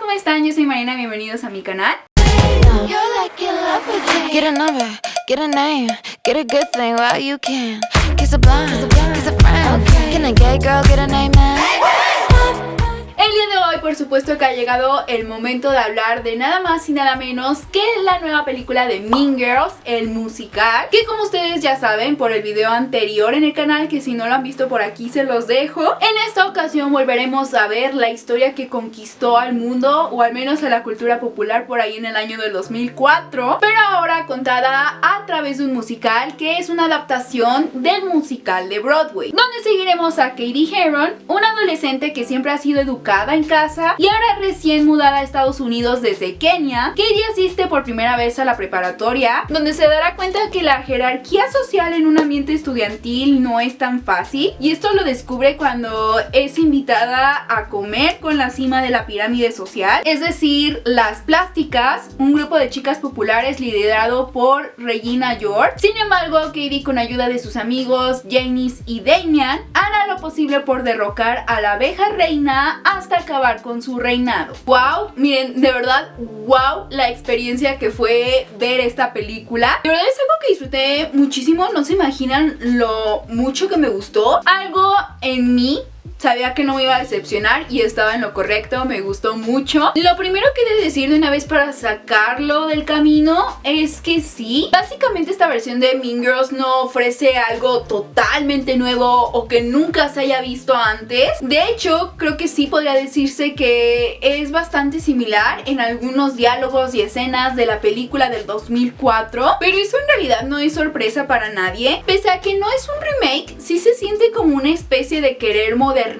¿cómo están? Yo soy Marina, bienvenidos a mi canal. Get a number, get a name, get a good thing while you can. Kiss a blind, kiss a friend. Can a gay girl get a name, man? El día de hoy, por supuesto que ha llegado el momento de hablar de nada más y nada menos que la nueva película de Mean Girls, el musical, que como ustedes ya saben por el video anterior en el canal, que si no lo han visto por aquí se los dejo. En esta ocasión volveremos a ver la historia que conquistó al mundo, o al menos a la cultura popular por ahí en el año del 2004, pero ahora contada a través de un musical que es una adaptación del musical de Broadway, donde seguiremos a Cady Heron, una adolescente que siempre ha sido educada en casa y ahora recién mudada a Estados Unidos desde Kenia. Cady asiste por primera vez a la preparatoria, donde se dará cuenta que la jerarquía social en un ambiente estudiantil no es tan fácil, y esto lo descubre cuando es invitada a comer con la cima de la pirámide social, es decir, las plásticas, un grupo de chicas populares liderado por Regina George. Sin embargo, Cady, con ayuda de sus amigos Janice y Damian, hará lo posible por derrocar a la abeja reina hasta acabar con su reinado. Wow, miren, de verdad, wow, la experiencia que fue ver esta película. De verdad es algo que disfruté muchísimo, no se imaginan lo mucho que me gustó. Algo en mí sabía que no me iba a decepcionar y estaba en lo correcto, me gustó mucho. Lo primero que he de decir de una vez para sacarlo del camino es que sí, básicamente esta versión de Mean Girls no ofrece algo totalmente nuevo o que nunca se haya visto antes. De hecho, creo que sí podría decirse que es bastante similar en algunos diálogos y escenas de la película del 2004, pero eso en realidad no es sorpresa para nadie. Pese a que no es un remake, sí se siente como una especie de querer modernizar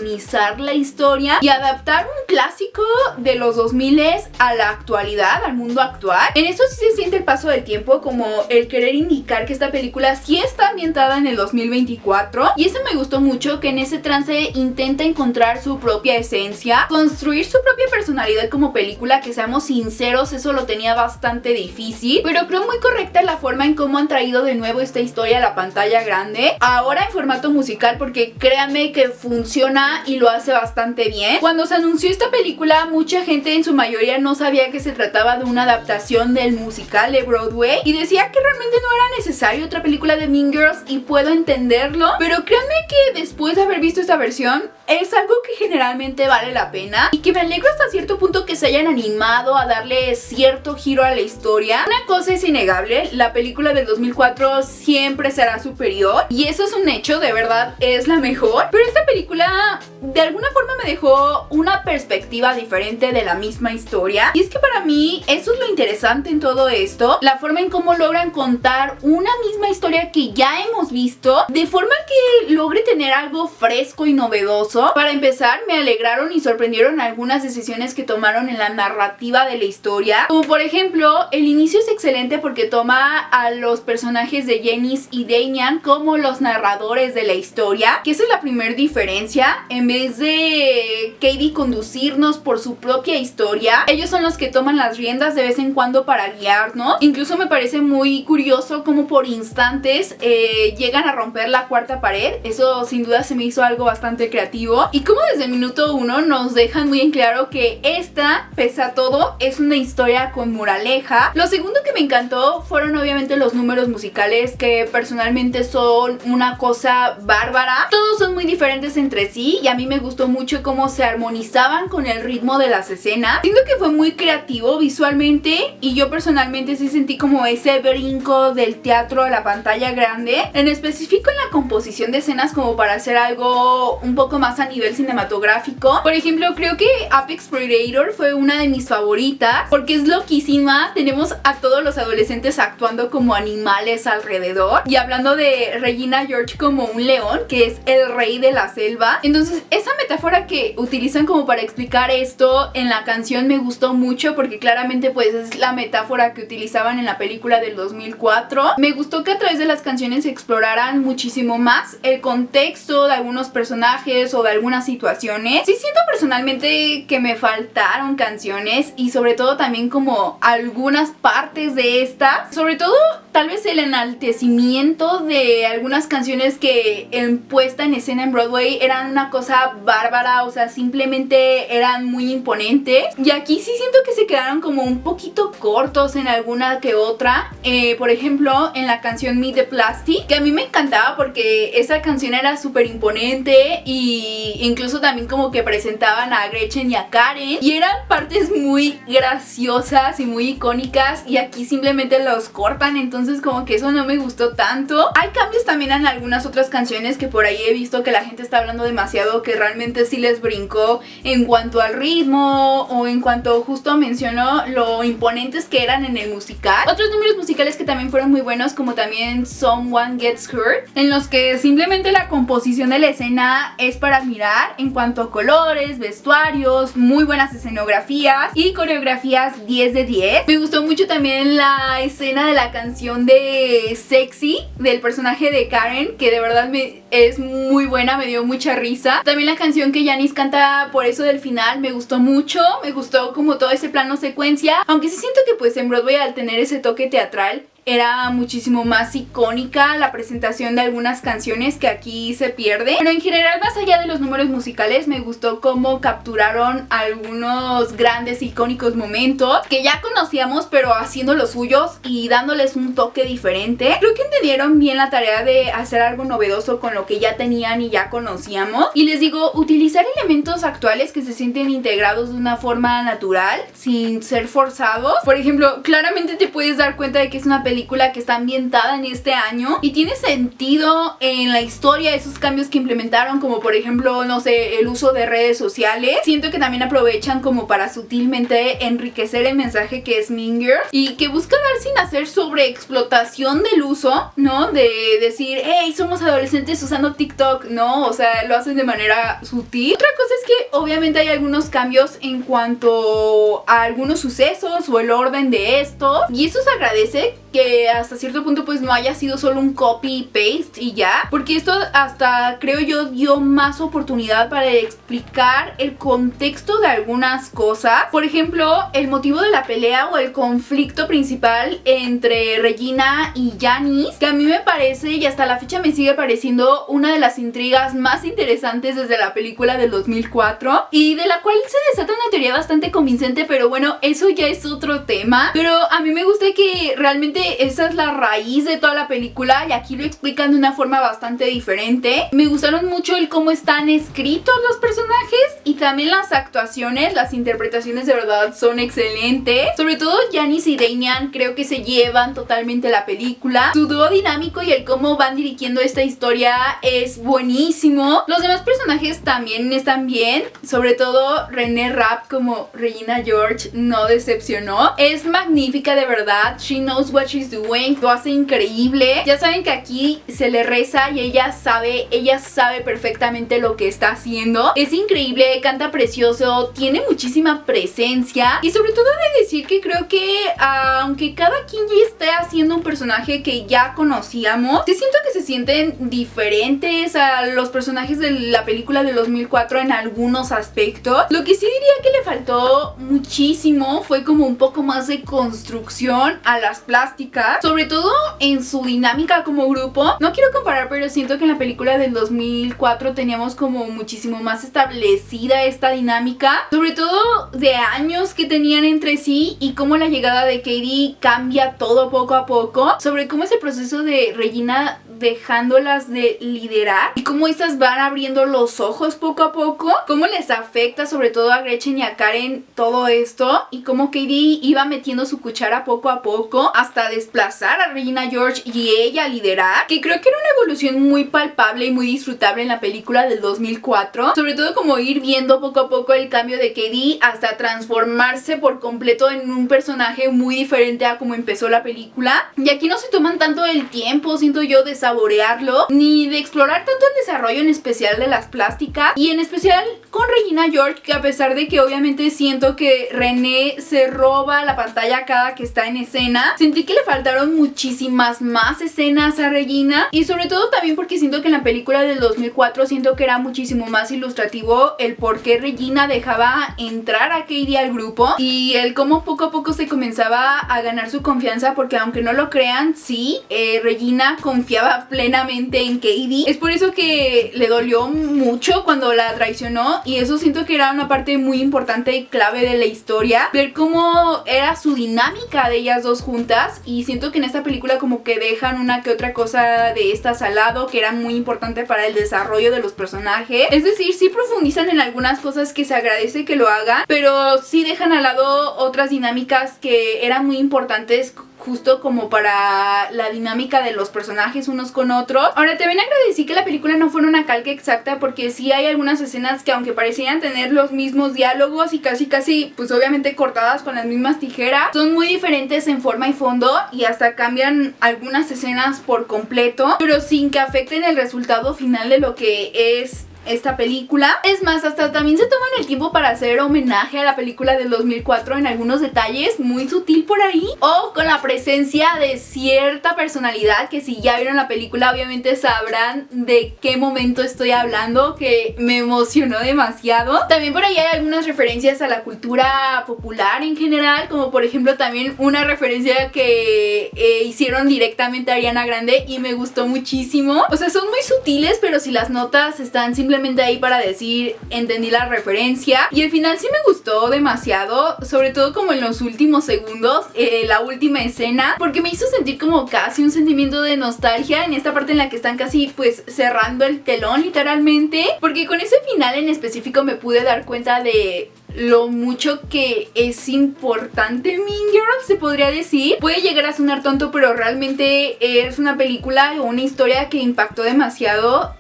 la historia y adaptar un clásico de los 2000 a la actualidad, al mundo actual. En eso sí se siente el paso del tiempo, como el querer indicar que esta película sí está ambientada en el 2024, y eso me gustó mucho, que en ese trance intenta encontrar su propia esencia, construir su propia personalidad como película, que seamos sinceros, eso lo tenía bastante difícil, pero creo muy correcta la forma en cómo han traído de nuevo esta historia a la pantalla grande, ahora en formato musical, porque créanme que funciona y lo hace bastante bien. Cuando se anunció esta película, mucha gente, en su mayoría, no sabía que se trataba de una adaptación del musical de Broadway y decía que realmente no era necesario otra película de Mean Girls, y puedo entenderlo, pero créanme que después de haber visto esta versión es algo que generalmente vale la pena, y que me alegro hasta cierto punto que se hayan animado a darle cierto giro a la historia. Una cosa es innegable, la película del 2004 siempre será superior, y eso es un hecho, de verdad es la mejor, pero esta película de alguna forma me dejó una perspectiva diferente de la misma historia, y es que para mí eso es lo interesante en todo esto, la forma en cómo logran contar una misma historia que ya hemos visto, de forma que logre tener algo fresco y novedoso. Para empezar, me alegraron y sorprendieron algunas decisiones que tomaron en la narrativa de la historia, como por ejemplo, el inicio es excelente porque toma a los personajes de Janice y Damian como los narradores de la historia, que esa es la primera diferencia. En vez de Cady conducirnos por su propia historia, ellos son los que toman las riendas de vez en cuando para guiarnos. Incluso me parece muy curioso cómo por instantes llegan a romper la cuarta pared. Eso sin duda se me hizo algo bastante creativo, y como desde el minuto 1 nos dejan muy en claro que esta, pese a todo, es una historia con moraleja. Lo segundo que me encantó fueron obviamente los números musicales, que personalmente son una cosa bárbara. Todos son muy diferentes entre sí, y a mí me gustó mucho cómo se armonizaban con el ritmo de las escenas. Siento que fue muy creativo visualmente, y yo personalmente sí sentí como ese brinco del teatro a la pantalla grande, en específico en la composición de escenas, como para hacer algo un poco más a nivel cinematográfico. Por ejemplo, creo que Apex Predator fue una de mis favoritas porque es loquísima. Tenemos a todos los adolescentes actuando como animales alrededor, y hablando de Regina George como un león, que es el rey de la selva. Entonces esa metáfora que utilizan como para explicar esto en la canción me gustó mucho, porque claramente pues es la metáfora que utilizaban en la película del 2004. Me gustó que a través de las canciones exploraran muchísimo más el contexto de algunos personajes o de algunas situaciones. Sí siento personalmente que me faltaron canciones, y sobre todo también como algunas partes de estas, sobre todo tal vez el enaltecimiento de algunas canciones que en puesta en escena en Broadway eran una cosa bárbara, o sea, simplemente eran muy imponentes. Y aquí sí siento que se quedaron como un poquito cortos en alguna que otra. Por ejemplo, en la canción Meet the Plastic, que a mí me encantaba porque esa canción era súper imponente y incluso también como que presentaban a Gretchen y a Karen y eran partes muy graciosas y muy icónicas, y aquí simplemente los cortan, entonces como que eso no me gustó tanto. Hay cambios también en algunas otras canciones que por ahí he visto que la gente está hablando demasiado, que realmente sí les brincó en cuanto al ritmo o en cuanto justo mencionó lo imponentes que eran en el musical. Otros números musicales que también fueron muy buenos, como también Someone Gets Hurt, en los que simplemente la composición de la escena es para admirar en cuanto a colores, vestuarios, muy buenas escenografías y coreografías 10 de 10. Me gustó mucho también la escena de la canción de Sexy del personaje de Karen, que de verdad es muy buena, me dio mucha risa. También la canción que Janis canta por eso del final me gustó mucho, me gustó como todo ese plano secuencia, aunque sí siento que pues en Broadway, al tener ese toque teatral, era muchísimo más icónica la presentación de algunas canciones que aquí se pierde. Pero en general, más allá de los números musicales, me gustó cómo capturaron algunos grandes icónicos momentos que ya conocíamos, pero haciendo los suyos y dándoles un toque diferente. Creo que entendieron bien la tarea de hacer algo novedoso con lo que ya tenían y ya conocíamos. Y les digo, utilizar elementos actuales que se sienten integrados de una forma natural, sin ser forzados. Por ejemplo, claramente te puedes dar cuenta de que es una película que está ambientada en este año y tiene sentido en la historia esos cambios que implementaron, como por ejemplo, no sé, el uso de redes sociales. Siento que también aprovechan como para sutilmente enriquecer el mensaje que es Mean Girls y que busca dar sin hacer sobreexplotación del uso, ¿no? De decir, hey, somos adolescentes usando TikTok, ¿no? O sea, lo hacen de manera sutil. Otra cosa es que obviamente hay algunos cambios en cuanto a algunos sucesos o el orden de esto, y eso se agradece, que hasta cierto punto pues no haya sido solo un copy paste y ya, porque esto hasta creo yo dio más oportunidad para explicar el contexto de algunas cosas. Por ejemplo, el motivo de la pelea o el conflicto principal entre Regina y Janis, que a mí me parece y hasta la fecha me sigue pareciendo una de las intrigas más interesantes desde la película del 2004 y de la cual se desata una teoría bastante convincente, pero bueno, eso ya es otro tema. Pero a mí me gusta que realmente esa es la raíz de toda la película y aquí lo explican de una forma bastante diferente. Me gustaron mucho el cómo están escritos los personajes y también las actuaciones, las interpretaciones de verdad son excelentes. Sobre todo Janis y Damian creo que se llevan totalmente la película. Su dúo dinámico y el cómo van dirigiendo esta historia es buenísimo. Los demás personajes también están bien, sobre todo Renee Rapp como Regina George no decepcionó. Es magnífica de verdad. She knows what she's doing, lo hace increíble. Ya saben que aquí se le reza y ella sabe perfectamente lo que está haciendo. Es increíble, canta precioso, tiene muchísima presencia y sobre todo he de decir que creo que aunque cada quien ya esté haciendo un personaje que ya conocíamos, sí siento que se sienten diferentes a los personajes de la película de 2004 en algunos aspectos. Lo que sí diría que le faltó muchísimo fue como un poco más de construcción a las plásticas, sobre todo en su dinámica como grupo. No quiero comparar, pero siento que en la película del 2004 teníamos como muchísimo más establecida esta dinámica, sobre todo de años que tenían entre sí y cómo la llegada de Katie cambia todo poco a poco, sobre cómo ese proceso de Regina dejándolas de liderar y cómo estas van abriendo los ojos poco a poco, cómo les afecta sobre todo a Gretchen y a Karen todo esto y cómo Katie iba metiendo su cuchara poco a poco hasta desplazar a Regina George y ella liderar, que creo que era una evolución muy palpable y muy disfrutable en la película del 2004, sobre todo como ir viendo poco a poco el cambio de Katie hasta transformarse por completo en un personaje muy diferente a como empezó la película. Y aquí no se toman tanto el tiempo, siento yo, de saborearlo, ni de explorar tanto el desarrollo en especial de las plásticas, y en especial con Regina George, que a pesar de que obviamente siento que René se roba la pantalla cada que está en escena, sentí que le faltaron muchísimas más escenas a Regina, y sobre todo también porque siento que en la película del 2004 siento que era muchísimo más ilustrativo el por qué Regina dejaba entrar a Cady al grupo y el cómo poco a poco se comenzaba a ganar su confianza, porque aunque no lo crean, sí, Regina confiaba plenamente en Cady. Es por eso que le dolió mucho cuando la traicionó, y eso siento que era una parte muy importante y clave de la historia, ver cómo era su dinámica de ellas dos juntas, y siento que en esta película como que dejan una que otra cosa de estas al lado que era muy importante para el desarrollo de los personajes. Es decir, sí profundizan en algunas cosas que se agradece que lo hagan, pero sí dejan al lado otras dinámicas que eran muy importantes justo como para la dinámica de los personajes unos con otros. Ahora, también agradecí que la película no fuera una calca exacta, porque sí hay algunas escenas que aunque parecían tener los mismos diálogos y casi pues obviamente cortadas con las mismas tijeras, son muy diferentes en forma y fondo, y hasta cambian algunas escenas por completo, pero sin que afecten el resultado final de lo que es esta película. Es más, hasta también se toman el tiempo para hacer homenaje a la película del 2004 en algunos detalles muy sutil por ahí, o con la presencia de cierta personalidad que si ya vieron la película obviamente sabrán de qué momento estoy hablando, que me emocionó demasiado. También por ahí hay algunas referencias a la cultura popular en general, como por ejemplo también una referencia que hicieron directamente a Ariana Grande y me gustó muchísimo. O sea, son muy sutiles, pero si las notas están simplemente ahí para decir entendí la referencia, y al final sí me gustó demasiado, sobre todo como en los últimos segundos, la última escena, porque me hizo sentir como casi un sentimiento de nostalgia en esta parte en la que están casi pues cerrando el telón literalmente, porque con ese final en específico me pude dar cuenta de lo mucho que es importante Mean Girls, se podría decir. Puede llegar a sonar tonto, pero realmente es una película o una historia que impactó demasiado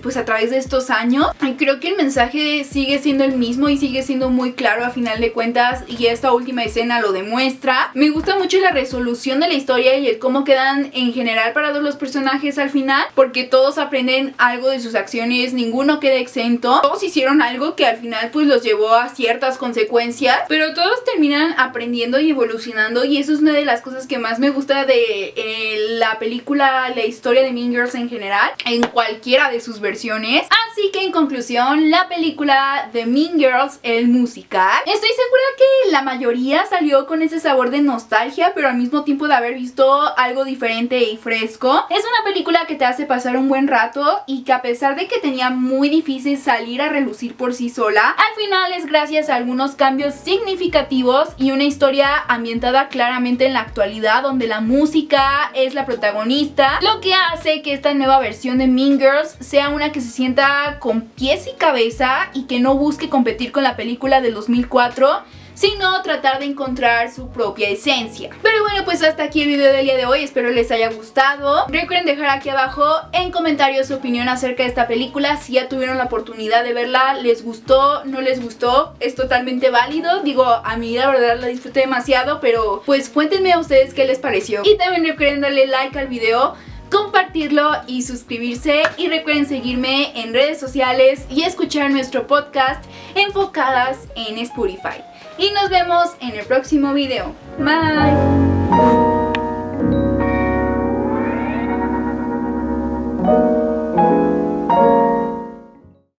pues a través de estos años. Y creo que el mensaje sigue siendo el mismo y sigue siendo muy claro a final de cuentas, y esta última escena lo demuestra. Me gusta mucho la resolución de la historia y el cómo quedan en general parados los personajes al final, porque todos aprenden algo de sus acciones, ninguno queda exento, todos hicieron algo que al final pues los llevó a ciertas consecuencias, pero todos terminan aprendiendo y evolucionando, y eso es una de las cosas que más me gusta de la película, la historia de Mean Girls en general, en cualquiera de sus versiones. Así que en conclusión, la película de Mean Girls, el musical, estoy segura que la mayoría salió con ese sabor de nostalgia, pero al mismo tiempo de haber visto algo diferente y fresco. Es una película que te hace pasar un buen rato, y que a pesar de que tenía muy difícil salir a relucir por sí sola, al final es gracias a algunos cambios significativos y una historia ambientada claramente en la actualidad, donde la música es la protagonista, lo que hace que esta nueva versión de Mean Girls sea una que se sienta con pies y cabeza y que no busque competir con la película del 2004, sino tratar de encontrar su propia esencia. Pero bueno, pues hasta aquí el video del día de hoy, espero les haya gustado. Recuerden dejar aquí abajo en comentarios su opinión acerca de esta película, si ya tuvieron la oportunidad de verla, les gustó, no les gustó, es totalmente válido. Digo, a mí la verdad la disfruté demasiado, pero pues cuéntenme a ustedes qué les pareció. Y también recuerden darle like al video, compartirlo y suscribirse, y recuerden seguirme en redes sociales y escuchar nuestro podcast Enfocadas en Spotify. Y nos vemos en el próximo video. Bye.